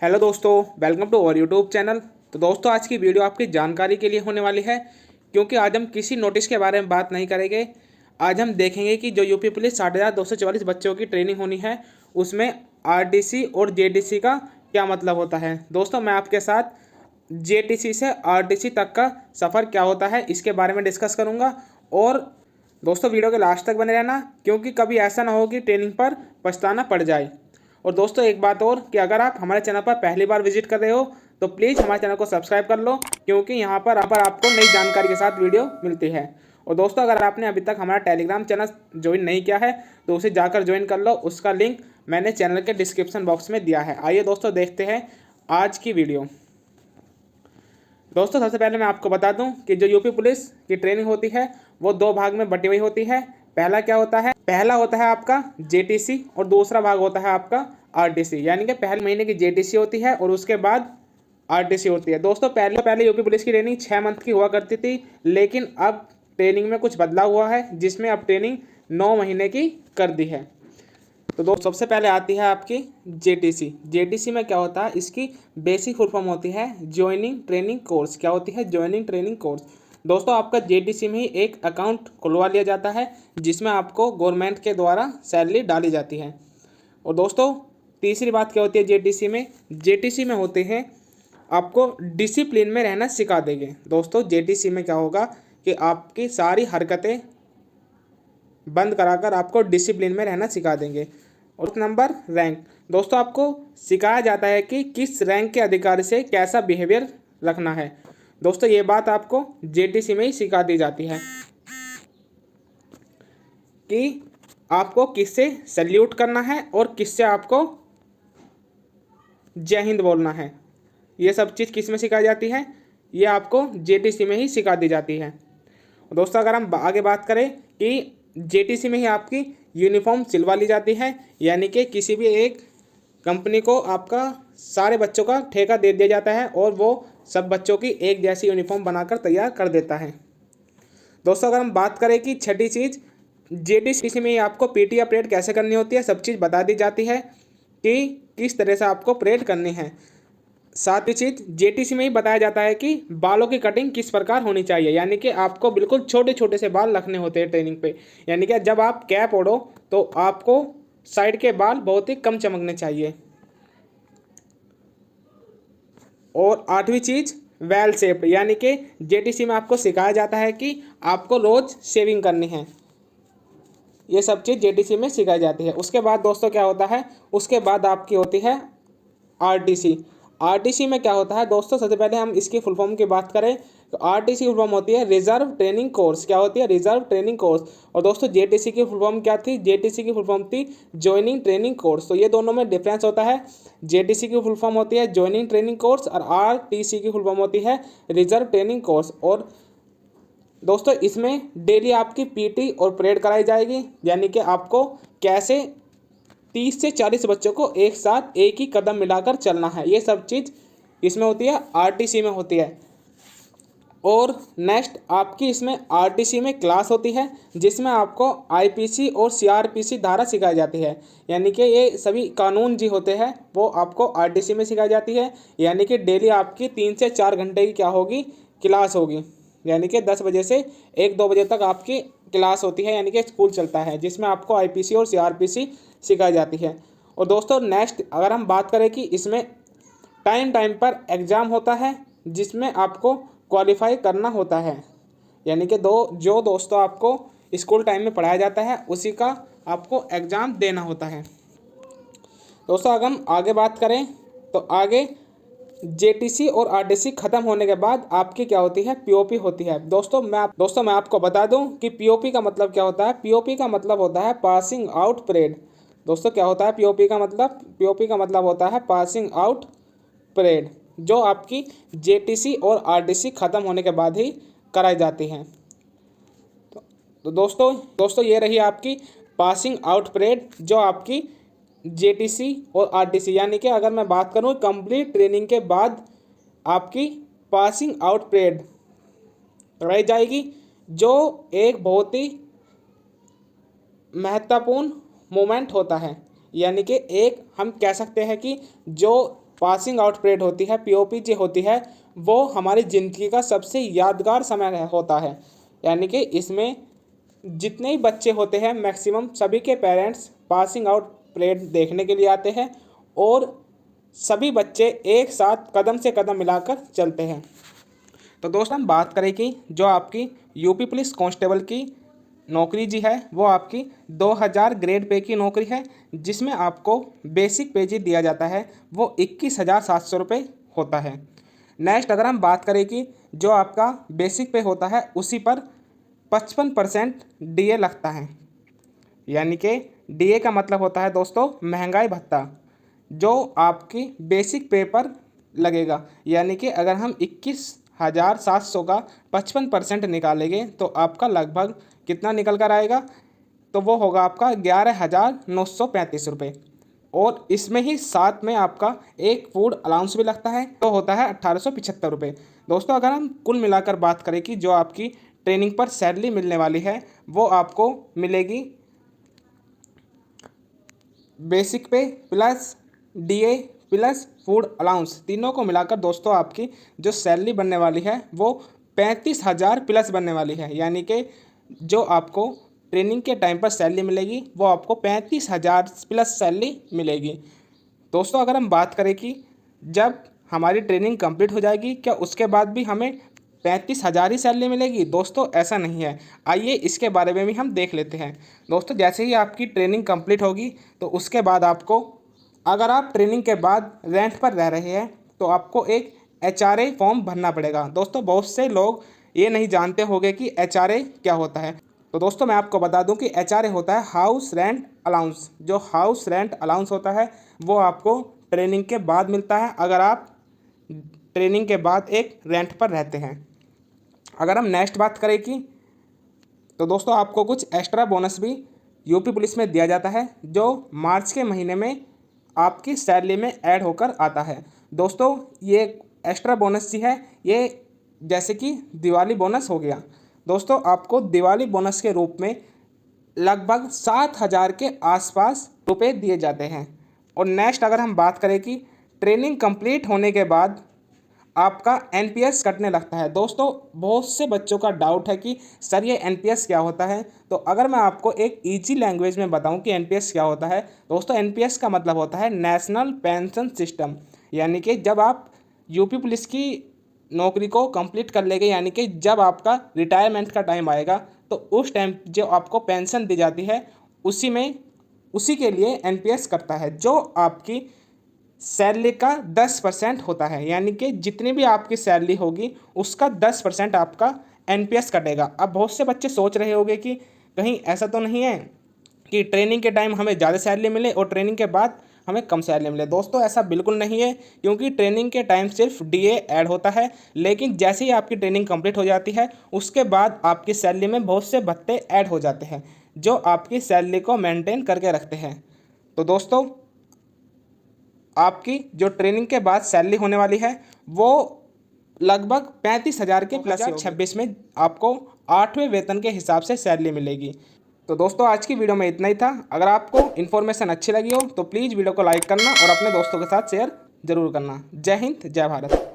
Hello दोस्तों, welcome to our YouTube channel. तो दोस्तों, आज की वीडियो आपकी जानकारी के लिए होने वाली है, क्योंकि आज हम किसी नोटिस के बारे में बात नहीं करेंगे। आज हम देखेंगे कि जो यूपी पुलिस 60,244 बच्चों की ट्रेनिंग होनी है, उसमें आरटीसी और जेटीसी का क्या मतलब होता है। दोस्तों, मैं आपके साथ जेटीसी से आरटीसी तक का सफ़र क्या होता है इसके बारे में डिस्कस करूँगा। और दोस्तों, वीडियो के लास्ट तक बने रहना, क्योंकि कभी ऐसा ना हो कि ट्रेनिंग पर पछताना पड़ जाए। और दोस्तों, एक बात और कि अगर आप हमारे चैनल पर पहली बार विजिट कर रहे हो तो प्लीज़ हमारे चैनल को सब्सक्राइब कर लो, क्योंकि यहाँ पर आपको नई जानकारी के साथ वीडियो मिलती है। और दोस्तों, अगर आपने अभी तक हमारा टेलीग्राम चैनल ज्वाइन नहीं किया है तो उसे जाकर ज्वाइन कर लो। उसका लिंक मैंने चैनल के डिस्क्रिप्शन बॉक्स में दिया है। आइए दोस्तों, देखते हैं आज की वीडियो। दोस्तों, सबसे पहले मैं आपको बता दूं कि जो यूपी पुलिस की ट्रेनिंग होती है वो दो भाग में बटी हुई होती है। पहला क्या होता है? पहला होता है आपका जेटीसी और दूसरा भाग होता है आपका आरटीसी। यानी कि पहले महीने की जेटीसी होती है और उसके बाद आरटीसी होती है। दोस्तों, पहले यूपी पुलिस की ट्रेनिंग 6 मंथ की हुआ करती थी, लेकिन अब ट्रेनिंग में कुछ बदलाव हुआ है, जिसमें अब ट्रेनिंग 9 महीने की कर दी है। तो दोस्तों, सबसे पहले आती है आपकी जेटीसी। जेटीसी में क्या होता है? इसकी बेसिक फुल फॉर्म होती है ज्वाइनिंग ट्रेनिंग कोर्स। क्या होती है? Joining training course. दोस्तों, आपका जेटीसी में ही एक अकाउंट खुलवा लिया जाता है, जिसमें आपको गवर्नमेंट के द्वारा सैलरी डाली जाती है। और दोस्तों, तीसरी बात क्या होती है जेटीसी में? जेटीसी में होते हैं आपको डिसिप्लिन में रहना सिखा देंगे। दोस्तों, जेटीसी में क्या होगा कि आपकी सारी हरकतें बंद कराकर आपको डिसिप्लिन में रहना सिखा देंगे। और नंबर रैंक। दोस्तों, आपको सिखाया जाता है कि किस रैंक के अधिकारी से कैसा बिहेवियर रखना है। दोस्तों, ये बात आपको जेटीसी में ही सिखा दी जाती है कि आपको किससे सैल्यूट करना है और किससे आपको जय हिंद बोलना है। ये सब चीज़ किस में सिखाई जाती है? ये आपको जेटीसी में ही सिखा दी जाती है। दोस्तों, अगर हम आगे बात करें कि जेटीसी में ही आपकी यूनिफॉर्म सिलवा ली जाती है, यानी कि किसी भी एक कंपनी को आपका सारे बच्चों का ठेका दे दिया जाता है और वो सब बच्चों की एक जैसी यूनिफॉर्म बनाकर तैयार कर देता है। दोस्तों, अगर हम बात करें कि छठी चीज़, जेटीसी में ही आपको पीटी या परेड कैसे करनी होती है, सब चीज़ बता दी जाती है कि किस तरह से आपको परेड करनी है। सातवीं चीज़, जेटीसी में ही बताया जाता है कि बालों की कटिंग किस प्रकार होनी चाहिए, यानी कि आपको बिल्कुल छोटे छोटे से बाल रखने होते हैं ट्रेनिंग पे। यानी कि जब आप कैप ओढ़ो तो आपको साइड के बाल बहुत ही कम चमकने चाहिए। और आठवीं चीज़, वेल शेप्ड, यानी कि जेटीसी में आपको सिखाया जाता है कि आपको रोज़ शेविंग करनी है। ये सब चीज़ जेटीसी में सिखाई जाती है। उसके बाद दोस्तों क्या होता है? उसके बाद आपकी होती है आरटीसी। आरटीसी में क्या होता है दोस्तों? सबसे पहले हम इसकी फुल फॉर्म की बात करें तो आरटीसी फुल फॉर्म होती है रिजर्व ट्रेनिंग कोर्स। क्या होती है? Reserve training course. और दोस्तों, जेटीसी की फुल फॉर्म क्या थी? जेटीसी की फुल फॉर्म थी ज्वाइनिंग ट्रेनिंग कोर्स। तो ये दोनों में डिफरेंस होता है। जेटीसी की फुल फॉर्म होती है ज्वाइनिंग ट्रेनिंग कोर्स और आरटीसी की फुल फॉर्म होती है रिजर्व ट्रेनिंग कोर्स। और दोस्तों, इसमें डेली आपकी पीटी और परेड कराई जाएगी, यानी कि आपको कैसे 30 से 40 बच्चों को एक साथ एक ही कदम मिलाकर चलना है। ये सब चीज़ इसमें होती है, आरटीसी में होती है। और नेक्स्ट आपकी इसमें आरटीसी में क्लास होती है, जिसमें आपको आईपीसी और सीआरपीसी धारा सिखाई जाती है। यानी कि ये सभी कानून जी होते हैं वो आपको आरटीसी में सिखाई जाती है। यानी कि डेली आपकी 3 से 4 घंटे की क्या होगी? क्लास होगी। यानी कि 10 बजे से 1-2 बजे तक आपकी क्लास होती है, यानी कि स्कूल चलता है, जिसमें आपको आईपीसी और सीआरपीसी सिखाई जाती है। और दोस्तों, नेक्स्ट अगर हम बात करें कि इसमें टाइम टाइम पर एग्ज़ाम होता है, जिसमें आपको क्वालिफाई करना होता है। यानी कि जो दोस्तों आपको स्कूल टाइम में पढ़ाया जाता है उसी का आपको एग्ज़ाम देना होता है। दोस्तों, अगर हम आगे बात करें तो आगे जेटीसी और आरटीसी खत्म होने के बाद आपकी क्या होती है? पीओपी होती है। दोस्तों, मैं आपको बता दूं कि पीओपी का मतलब क्या होता है। पीओपी का मतलब होता है पासिंग आउट परेड। दोस्तों, क्या होता है पीओपी का मतलब? पीओपी का मतलब होता है पासिंग आउट परेड, जो आपकी जेटीसी और आरटीसी खत्म होने के बाद ही कराई जाती हैं। तो दोस्तों ये रही आपकी पासिंग आउट परेड, जो आपकी जेटीसी और आरटीसी, यानी कि अगर मैं बात करूं कंप्लीट ट्रेनिंग के बाद आपकी पासिंग आउट परेड कराई जाएगी, जो एक बहुत ही महत्वपूर्ण मोमेंट होता है। यानी कि एक हम कह सकते हैं कि जो पासिंग आउट परेड होती है, POP होती है, वो हमारी ज़िंदगी का सबसे यादगार समय होता है। यानी कि इसमें जितने ही बच्चे होते हैं मैक्सिमम सभी के पेरेंट्स पासिंग आउट परेड देखने के लिए आते हैं और सभी बच्चे एक साथ कदम से कदम मिलाकर चलते हैं। तो दोस्तों हम बात करें कि जो आपकी यूपी पुलिस कांस्टेबल की नौकरी जी है वो आपकी 2000 ग्रेड पे की नौकरी है, जिसमें आपको बेसिक पे जी दिया जाता है वो 21,700 रुपये होता है। नेक्स्ट अगर हम बात करें कि जो आपका बेसिक पे होता है उसी पर 55% DA लगता है। यानी कि DA का मतलब होता है दोस्तों महंगाई भत्ता, जो आपकी बेसिक पे पर लगेगा। यानी कि अगर हम 21,700 का 55% निकालेंगे तो आपका लगभग कितना निकल कर आएगा, तो वो होगा आपका 11,935 रुपये। और इसमें ही साथ में आपका एक फूड अलाउंस भी लगता है, तो होता है 1,875 रुपये। दोस्तों अगर हम कुल मिलाकर बात करें कि जो आपकी ट्रेनिंग पर सैलरी मिलने वाली है वो आपको मिलेगी बेसिक पे plus DA plus food allowance, तीनों को मिलाकर दोस्तों आपकी जो सैलरी बनने वाली है वो 35,000 प्लस बनने वाली है। यानी कि जो आपको ट्रेनिंग के टाइम पर सैलरी मिलेगी वो आपको 35,000 प्लस सैलरी मिलेगी। दोस्तों अगर हम बात करें कि जब हमारी ट्रेनिंग कंप्लीट हो जाएगी क्या उसके बाद भी हमें 35,000 ही सैलरी मिलेगी? दोस्तों ऐसा नहीं है। आइए इसके बारे में भी हम देख लेते हैं। दोस्तों जैसे ही आपकी ट्रेनिंग कंप्लीट होगी तो उसके बाद आपको, अगर आप ट्रेनिंग के बाद रेंट पर रह रहे हैं तो आपको एक HRA फॉर्म भरना पड़ेगा। दोस्तों बहुत से लोग ये नहीं जानते होंगे कि HRA क्या होता है। तो दोस्तों मैं आपको बता दूं कि HRA होता है हाउस रेंट अलाउंस। जो हाउस रेंट अलाउंस होता है वो आपको ट्रेनिंग के बाद मिलता है, अगर आप ट्रेनिंग के बाद एक रेंट पर रहते हैं। अगर हम नेक्स्ट बात करें कि तो दोस्तों आपको कुछ एक्स्ट्रा बोनस भी यूपी पुलिस में दिया जाता है, जो मार्च के महीने में आपकी सैलरी में ऐड होकर आता है। दोस्तों ये एक्स्ट्रा बोनस जी है, ये जैसे कि दिवाली बोनस हो गया। दोस्तों आपको दिवाली बोनस के रूप में लगभग 7,000 के आसपास रुपए दिए जाते हैं। और नेक्स्ट अगर हम बात करें कि ट्रेनिंग कंप्लीट होने के बाद आपका NPS कटने लगता है। दोस्तों बहुत से बच्चों का डाउट है कि सर ये NPS क्या होता है, तो अगर मैं आपको एक ईजी लैंग्वेज में बताऊं कि NPS क्या होता है, दोस्तों NPS का मतलब होता है नेशनल पेंशन सिस्टम। यानी कि जब आप यूपी पुलिस की नौकरी को कंप्लीट कर लेंगे, यानी कि जब आपका रिटायरमेंट का टाइम आएगा तो उस टाइम जो आपको पेंशन दी जाती है उसी के लिए NPS करता है, जो आपकी सैलरी का 10% होता है। यानी कि जितनी भी आपकी सैलरी होगी उसका 10% आपका NPS कटेगा। अब बहुत से बच्चे सोच रहे होंगे कि कहीं ऐसा तो नहीं है कि ट्रेनिंग के टाइम हमें ज़्यादा सैलरी मिले और ट्रेनिंग के बाद हमें कम सैलरी मिले। दोस्तों ऐसा बिल्कुल नहीं है, क्योंकि ट्रेनिंग के टाइम सिर्फ DA ऐड होता है, लेकिन जैसे ही आपकी ट्रेनिंग कंप्लीट हो जाती है उसके बाद आपकी सैलरी में बहुत से भत्ते ऐड हो जाते हैं जो आपकी सैलरी को मेंटेन करके रखते हैं। तो दोस्तों आपकी जो ट्रेनिंग के बाद सैलरी होने वाली है वो लगभग 35,000 के प्लस 26 में आपको 8वें वेतन के हिसाब से सैलरी मिलेगी। तो दोस्तों आज की वीडियो में इतना ही था। अगर आपको इन्फॉर्मेशन अच्छी लगी हो तो प्लीज़ वीडियो को लाइक करना और अपने दोस्तों के साथ शेयर जरूर करना। जय हिंद, जय भारत।